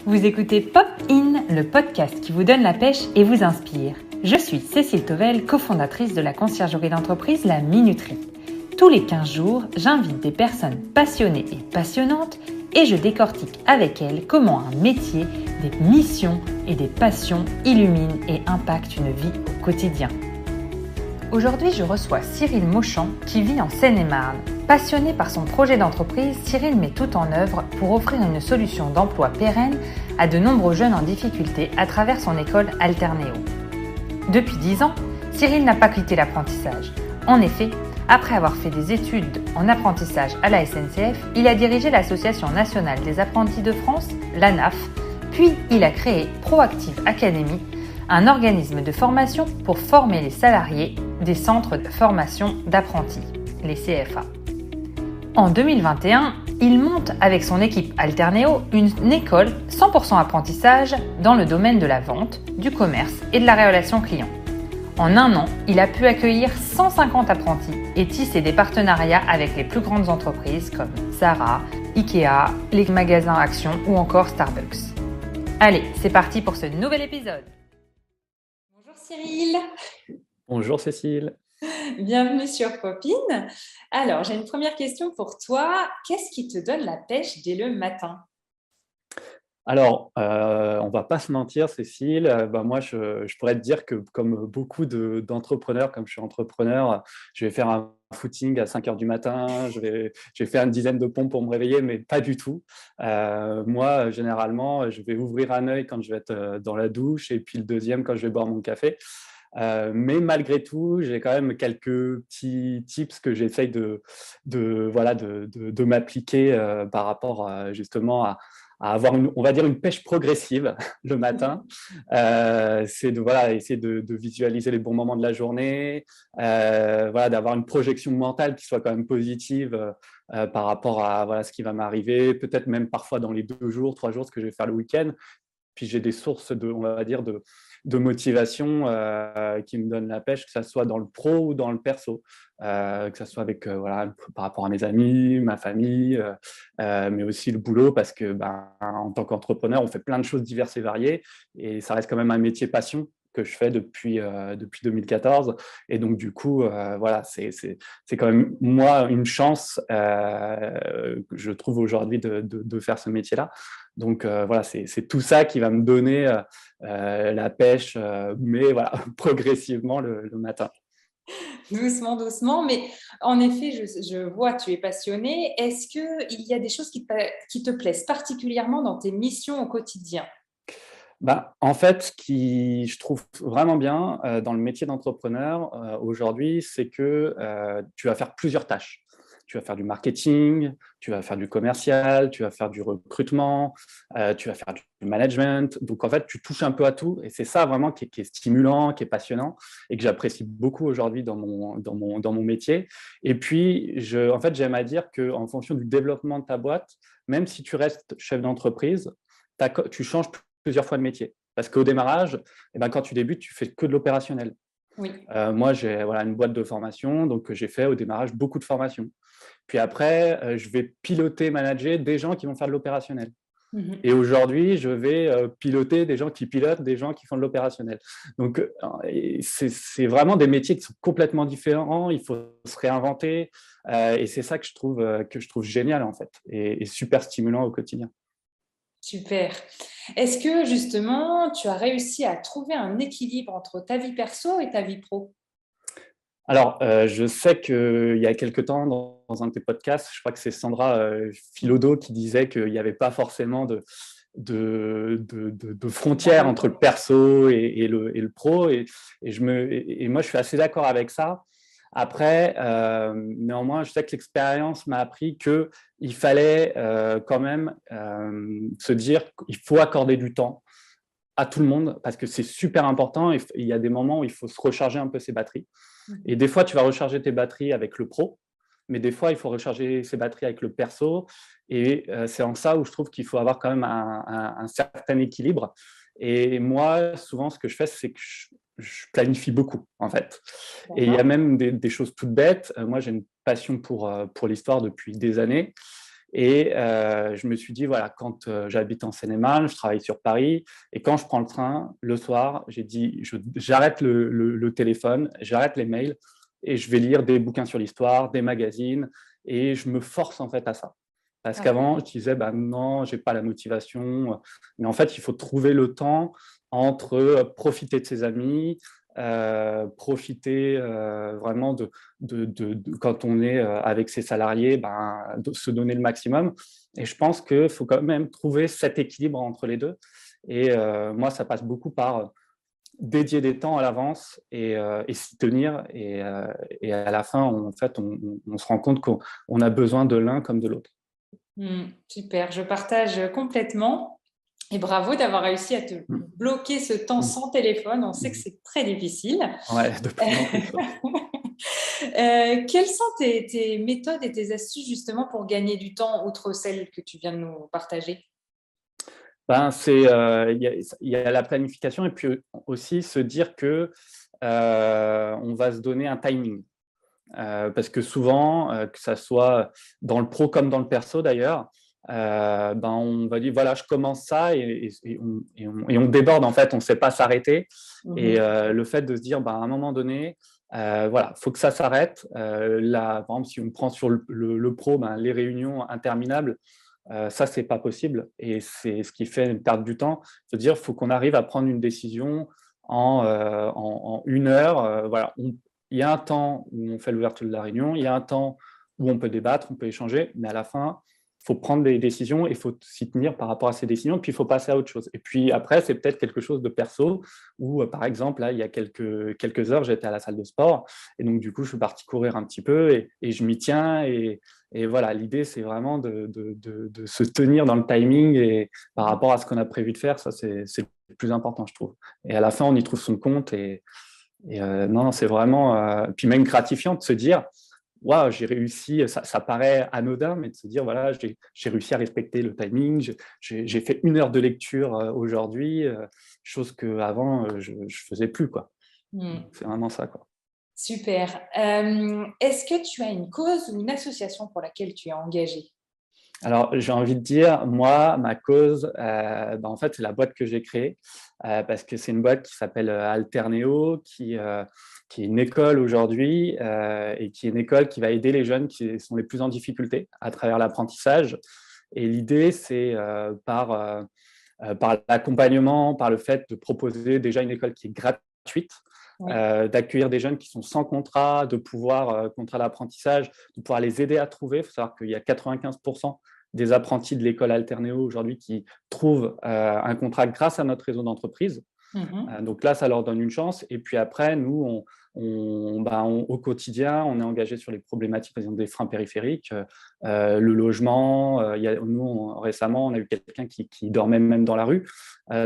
Vous écoutez Pop In, le podcast qui vous donne la pêche et vous inspire. Je suis Cécile Tovel, cofondatrice de la conciergerie d'entreprise La Minuterie. Tous les 15 jours, j'invite des personnes passionnées et passionnantes et je décortique avec elles comment un métier, des missions et des passions illuminent et impactent une vie au quotidien. Aujourd'hui, je reçois Cyril Mauchamp qui vit en Seine-et-Marne. Passionné par son projet d'entreprise, Cyril met tout en œuvre pour offrir une solution d'emploi pérenne à de nombreux jeunes en difficulté à travers son école Alternéo. Depuis 10 ans, Cyril n'a pas quitté l'apprentissage. En effet, après avoir fait des études en apprentissage à la SNCF, il a dirigé l'Association nationale des apprentis de France, l'ANAF, puis il a créé Proactive Academy, un organisme de formation pour former les salariés des centres de formation d'apprentis, les CFA. En 2021, il monte avec son équipe Alternéo une école 100% apprentissage dans le domaine de la vente, du commerce et de la relation client. En un an, il a pu accueillir 150 apprentis et tisser des partenariats avec les plus grandes entreprises comme Zara, Ikea, les magasins Action ou encore Starbucks. Allez, c'est parti pour ce nouvel épisode. Bonjour Cyril. Bonjour Cécile. Bienvenue sur Pop In. Alors, j'ai une première question pour toi. Qu'est-ce qui te donne la pêche dès le matin ? Alors, on va pas se mentir, Cécile. Moi, je pourrais te dire que comme beaucoup d'entrepreneurs, comme je suis entrepreneur, je vais faire un footing à 5 heures du matin, je vais faire une dizaine de pompes pour me réveiller, mais pas du tout. Moi, généralement, je vais ouvrir un œil quand je vais être dans la douche et puis le deuxième quand je vais boire mon café. Mais malgré tout, j'ai quand même quelques petits tips que j'essaye de m'appliquer par rapport justement à avoir on va dire une pêche progressive le matin. C'est essayer de visualiser les bons moments de la journée, d'avoir une projection mentale qui soit quand même positive par rapport à ce qui va m'arriver, peut-être même parfois dans les 2 jours, 3 jours, ce que je vais faire le week-end. Puis j'ai des sources de motivation qui me donnent la pêche, que ce soit dans le pro ou dans le perso, que ce soit avec par rapport à mes amis, ma famille, mais aussi le boulot, parce que en tant qu'entrepreneur, on fait plein de choses diverses et variées, et ça reste quand même un métier passion que je fais depuis 2014. Et donc, du coup, c'est quand même, moi, une chance que je trouve aujourd'hui de faire ce métier-là. Donc, c'est tout ça qui va me donner la pêche, mais voilà, progressivement le matin. Doucement, doucement. Mais en effet, je vois, tu es passionné. Est-ce qu'il y a des choses qui te plaisent particulièrement dans tes missions au quotidien ? En fait, ce qui je trouve vraiment bien dans le métier d'entrepreneur aujourd'hui, c'est que tu vas faire plusieurs tâches. Tu vas faire du marketing, tu vas faire du commercial, tu vas faire du recrutement, tu vas faire du management. Donc, en fait, tu touches un peu à tout. Et c'est ça vraiment qui est stimulant, qui est passionnant et que j'apprécie beaucoup aujourd'hui dans mon métier. Et puis, en fait, j'aime à dire qu'en fonction du développement de ta boîte, même si tu restes chef d'entreprise, tu changes plusieurs fois de métier. Parce qu'au démarrage, quand tu débutes, tu fais que de l'opérationnel. Oui. Moi, j'ai une boîte de formation, donc j'ai fait au démarrage beaucoup de formations. Puis après, je vais piloter, manager des gens qui vont faire de l'opérationnel. Et aujourd'hui, je vais piloter des gens qui pilotent, des gens qui font de l'opérationnel. Donc, c'est vraiment des métiers qui sont complètement différents. Il faut se réinventer. Et c'est ça que je trouve génial, en fait, et super stimulant au quotidien. Super. Est-ce que justement, tu as réussi à trouver un équilibre entre ta vie perso et ta vie pro ? Alors, je sais qu'il y a quelque temps, dans un de tes podcasts, je crois que c'est Sandra Philodo qui disait qu'il n'y avait pas forcément de frontières entre le perso et le pro. Et moi, je suis assez d'accord avec ça. Après, néanmoins, je sais que l'expérience m'a appris qu'il fallait quand même se dire qu'il faut accorder du temps à tout le monde parce que c'est super important. Il y a des moments où il faut se recharger un peu ses batteries. Et des fois, tu vas recharger tes batteries avec le pro, mais des fois, il faut recharger ses batteries avec le perso. Et c'est en ça où je trouve qu'il faut avoir quand même un certain équilibre. Et moi, souvent, ce que je fais, c'est que je planifie beaucoup, en fait. Et il y a même des choses toutes bêtes. Moi, j'ai une passion pour l'histoire depuis des années. Et je me suis dit, voilà, quand j'habite en Seine-et-Marne, je travaille sur Paris, et quand je prends le train, le soir, j'ai dit, j'arrête le téléphone, j'arrête les mails, et je vais lire des bouquins sur l'histoire, des magazines, et je me force en fait à ça. Parce qu'avant, je disais, bah, non, j'ai pas la motivation. Mais en fait, il faut trouver le temps entre profiter de ses amis, profiter vraiment quand on est avec ses salariés, ben, de se donner le maximum. Et je pense qu'il faut quand même trouver cet équilibre entre les deux. Et moi, ça passe beaucoup par dédier des temps à l'avance et s'y tenir. Et à la fin, en fait, on se rend compte qu'on a besoin de l'un comme de l'autre. Super, je partage complètement. Et bravo d'avoir réussi à te bloquer ce temps sans téléphone. On sait que c'est très difficile. Ouais, de plus en plus. Quelles sont tes méthodes et tes astuces justement pour gagner du temps, outre celles que tu viens de nous partager? Ben, il y a la planification et puis aussi se dire que on va se donner un timing. Parce que souvent, que ça soit dans le pro comme dans le perso d'ailleurs, ben on va dire voilà, je commence ça et on déborde en fait, on ne sait pas s'arrêter. Et le fait de se dire ben, à un moment donné, voilà, faut que ça s'arrête. Là, par exemple, si on prend sur le pro, ben, les réunions interminables, ça c'est pas possible et c'est ce qui fait perdre du temps. Se dire, faut qu'on arrive à prendre une décision en 1 heure. Voilà, il y a un temps où on fait l'ouverture de la réunion, il y a un temps où on peut débattre, on peut échanger, mais à la fin, il faut prendre des décisions et il faut s'y tenir par rapport à ces décisions, puis il faut passer à autre chose. Et puis après, c'est peut-être quelque chose de perso, où par exemple, là, il y a quelques heures, j'étais à la salle de sport, et donc du coup, je suis parti courir un petit peu, et je m'y tiens, et voilà, l'idée, c'est vraiment de se tenir dans le timing, et par rapport à ce qu'on a prévu de faire, ça, c'est le plus important, je trouve. Et à la fin, on y trouve son compte, et non, c'est vraiment, puis même gratifiant de se dire, waouh, j'ai réussi, ça paraît anodin, mais de se dire, voilà, j'ai réussi à respecter le timing, j'ai fait 1 heure de lecture aujourd'hui, chose qu'avant, je ne faisais plus, quoi. C'est vraiment ça, quoi. Super. Est-ce que tu as une cause ou une association pour laquelle tu es engagé? Alors, j'ai envie de dire, moi, ma cause, en fait, c'est la boîte que j'ai créée, parce que c'est une boîte qui s'appelle Alterneo, qui est une école aujourd'hui, et qui est une école qui va aider les jeunes qui sont les plus en difficulté à travers l'apprentissage. Et l'idée, c'est par l'accompagnement, par le fait de proposer déjà une école qui est gratuite, Oui. d'accueillir des jeunes qui sont sans contrat, de pouvoir, contrat d'apprentissage, de pouvoir les aider à trouver. Il faut savoir qu'il y a 95% des apprentis de l'école Alternéo aujourd'hui qui trouvent un contrat grâce à notre réseau d'entreprise. Donc là, ça leur donne une chance. Et puis après, nous, au quotidien, on est engagé sur les problématiques, par exemple, des freins périphériques, le logement. Récemment, on a eu quelqu'un qui dormait même dans la rue.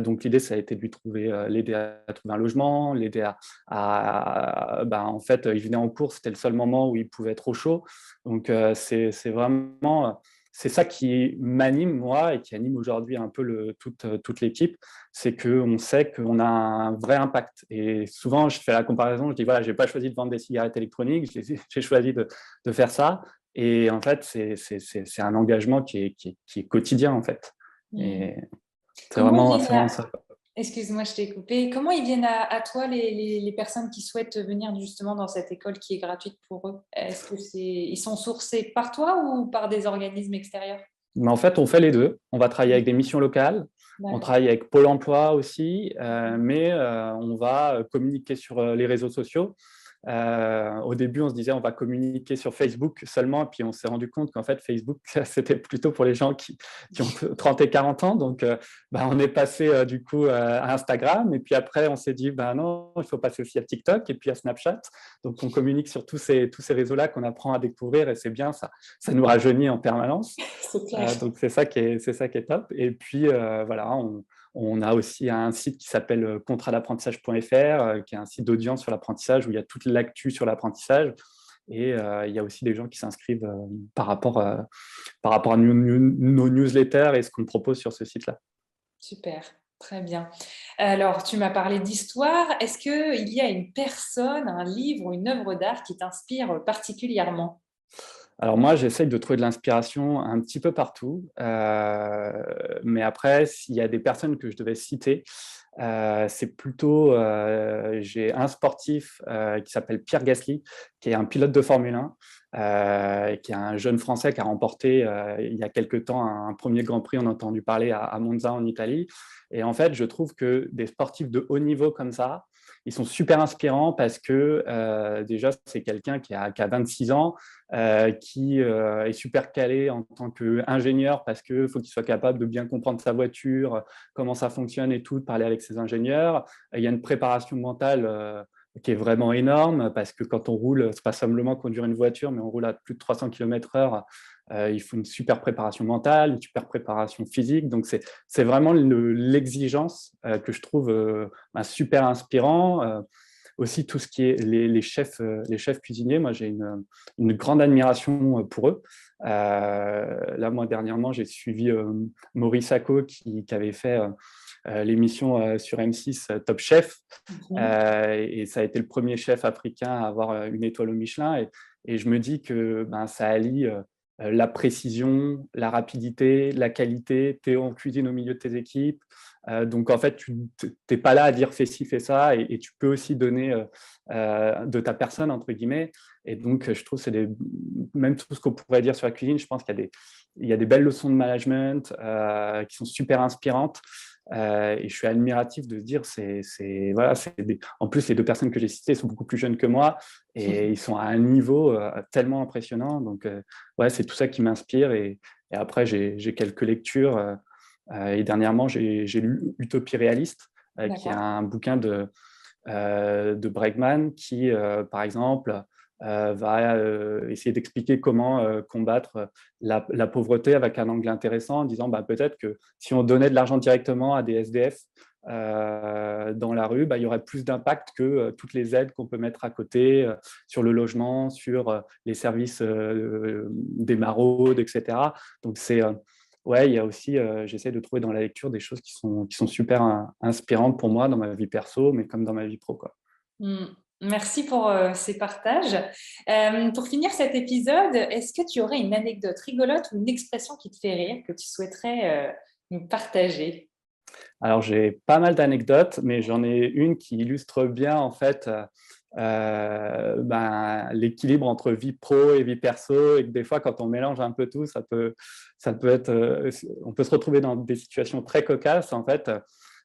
Donc l'idée, ça a été de lui l'aider à trouver un logement, l'aider en fait, il venait en cours, c'était le seul moment où il pouvait être au chaud. Donc c'est vraiment c'est ça qui m'anime, moi, et qui anime aujourd'hui un peu toute l'équipe, c'est qu'on sait qu'on a un vrai impact. Et souvent, je fais la comparaison, je dis, voilà, je n'ai pas choisi de vendre des cigarettes électroniques, j'ai choisi de faire ça. Et en fait, c'est un engagement qui est quotidien, en fait. Et c'est Comment ils vraiment viennent ça. Excuse-moi, je t'ai coupé. Comment ils viennent à toi, les personnes qui souhaitent venir justement dans cette école qui est gratuite pour eux? Est-ce que ils sont sourcés par toi ou par des organismes extérieurs? Mais en fait, on fait les deux. On va travailler avec des missions locales, on travaille avec Pôle emploi aussi, mais on va communiquer sur les réseaux sociaux. Au début, on se disait on va communiquer sur Facebook seulement, puis on s'est rendu compte qu'en fait, Facebook, c'était plutôt pour les gens qui ont 30 et 40 ans. Donc, on est passé du coup à Instagram, et puis après, on s'est dit non, il faut passer aussi à TikTok et puis à Snapchat. Donc, on communique sur tous ces réseaux-là qu'on apprend à découvrir, et c'est bien, ça nous rajeunit en permanence. Donc, c'est ça qui est top. Et puis, voilà, on a aussi un site qui s'appelle contratdapprentissage.fr, qui est un site d'audience sur l'apprentissage où il y a toute l'actu sur l'apprentissage. Et il y a aussi des gens qui s'inscrivent par rapport à nos newsletters et ce qu'on propose sur ce site-là. Super, très bien. Alors, tu m'as parlé d'histoire. Est-ce qu'il y a une personne, un livre ou une œuvre d'art qui t'inspire particulièrement? Alors moi, j'essaye de trouver de l'inspiration un petit peu partout. Mais après, s'il y a des personnes que je devais citer, c'est plutôt, j'ai un sportif qui s'appelle Pierre Gasly, qui est un pilote de Formule 1, qui est un jeune Français qui a remporté il y a quelques temps un premier Grand Prix, on a entendu parler à Monza en Italie. Et en fait, je trouve que des sportifs de haut niveau comme ça, ils sont super inspirants parce que déjà, c'est quelqu'un qui a 26 ans, qui est super calé en tant qu'ingénieur parce qu'il faut qu'il soit capable de bien comprendre sa voiture, comment ça fonctionne et tout, de parler avec ses ingénieurs. Il y a une préparation mentale qui est vraiment énorme parce que quand on roule, c'est pas simplement conduire une voiture, mais on roule à plus de 300 km/h. Il faut une super préparation mentale, une super préparation physique. Donc, c'est vraiment l'exigence que je trouve super inspirant. Aussi, tout ce qui est les chefs cuisiniers, moi, j'ai une grande admiration pour eux. Là, moi, dernièrement, j'ai suivi Maurice Sacco qui avait fait l'émission sur M6 Top Chef. Et ça a été le premier chef africain à avoir une étoile au Michelin. Et je me dis que ça allie la précision, la rapidité, la qualité. Tu es en cuisine au milieu de tes équipes. Donc, en fait, tu n'es pas là à dire fais ci, fais ça. Et tu peux aussi donner de ta personne, entre guillemets. Et donc, je trouve que même tout ce qu'on pourrait dire sur la cuisine, je pense qu'il y a des belles leçons de management qui sont super inspirantes. Et je suis admiratif de se dire, en plus, les deux personnes que j'ai citées sont beaucoup plus jeunes que moi et ils sont à un niveau tellement impressionnant. Donc, c'est tout ça qui m'inspire. Et après, j'ai quelques lectures. Et dernièrement, j'ai lu Utopie réaliste, qui est un bouquin de Bregman qui, par exemple, va essayer d'expliquer comment combattre la pauvreté avec un angle intéressant en disant peut-être que si on donnait de l'argent directement à des SDF dans la rue, il y aurait plus d'impact que toutes les aides qu'on peut mettre à côté sur le logement, sur les services des maraudes, etc. Donc, il y a aussi, j'essaie de trouver dans la lecture des choses qui sont super inspirantes pour moi dans ma vie perso, mais comme dans ma vie pro, quoi. Merci pour ces partages. Pour finir cet épisode, est-ce que tu aurais une anecdote rigolote ou une expression qui te fait rire que tu souhaiterais nous partager ? Alors, j'ai pas mal d'anecdotes, mais j'en ai une qui illustre bien, en fait, l'équilibre entre vie pro et vie perso, et que des fois, quand on mélange un peu tout, ça peut être, on peut se retrouver dans des situations très cocasses. En fait,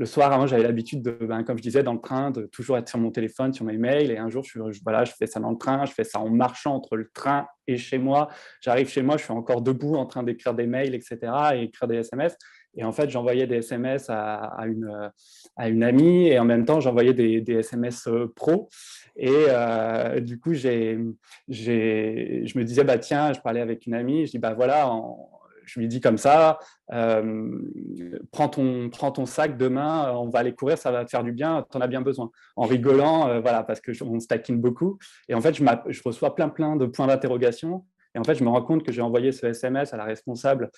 le soir, avant, j'avais l'habitude de, comme je disais, dans le train, de toujours être sur mon téléphone, sur mes mails. Et un jour, je fais ça dans le train, je fais ça en marchant entre le train et chez moi. J'arrive chez moi, je suis encore debout en train d'écrire des mails, etc., et écrire des SMS. Et en fait, j'envoyais des SMS à une amie et en même temps, j'envoyais des SMS pro. Et du coup, je me disais, tiens, je parlais avec une amie, je dis, je lui dis comme ça, prends ton sac demain, on va aller courir, ça va te faire du bien, tu en as bien besoin. En rigolant, parce qu'on se taquine beaucoup. Et en fait, je reçois plein de points d'interrogation. Et en fait, je me rends compte que j'ai envoyé ce SMS à la responsable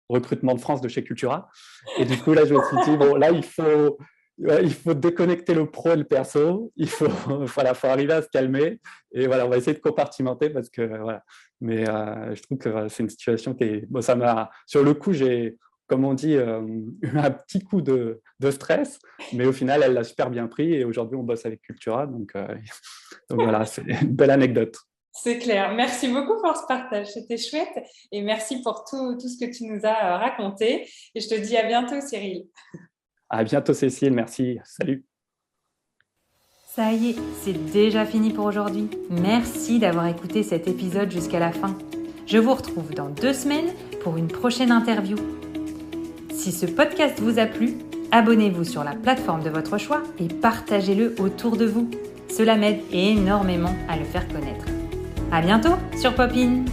recrutement de France de chez Cultura. Et du coup, là, je me suis dit, là, il faut déconnecter le pro et le perso. Il faut arriver à se calmer. Et voilà, on va essayer de compartimenter parce que, voilà. Mais je trouve que c'est une situation qui est... ça m'a... Sur le coup, j'ai, comme on dit, eu un petit coup de stress. Mais au final, elle l'a super bien pris. Et aujourd'hui, on bosse avec Cultura. Donc voilà, c'est une belle anecdote. C'est clair. Merci beaucoup pour ce partage. C'était chouette. Et merci pour tout ce que tu nous as raconté. Et je te dis à bientôt, Cyril. À bientôt, Cécile. Merci. Salut. Ça y est, c'est déjà fini pour aujourd'hui. Merci d'avoir écouté cet épisode jusqu'à la fin. Je vous retrouve dans 2 semaines pour une prochaine interview. Si ce podcast vous a plu, abonnez-vous sur la plateforme de votre choix et partagez-le autour de vous. Cela m'aide énormément à le faire connaître. À bientôt sur Pop In!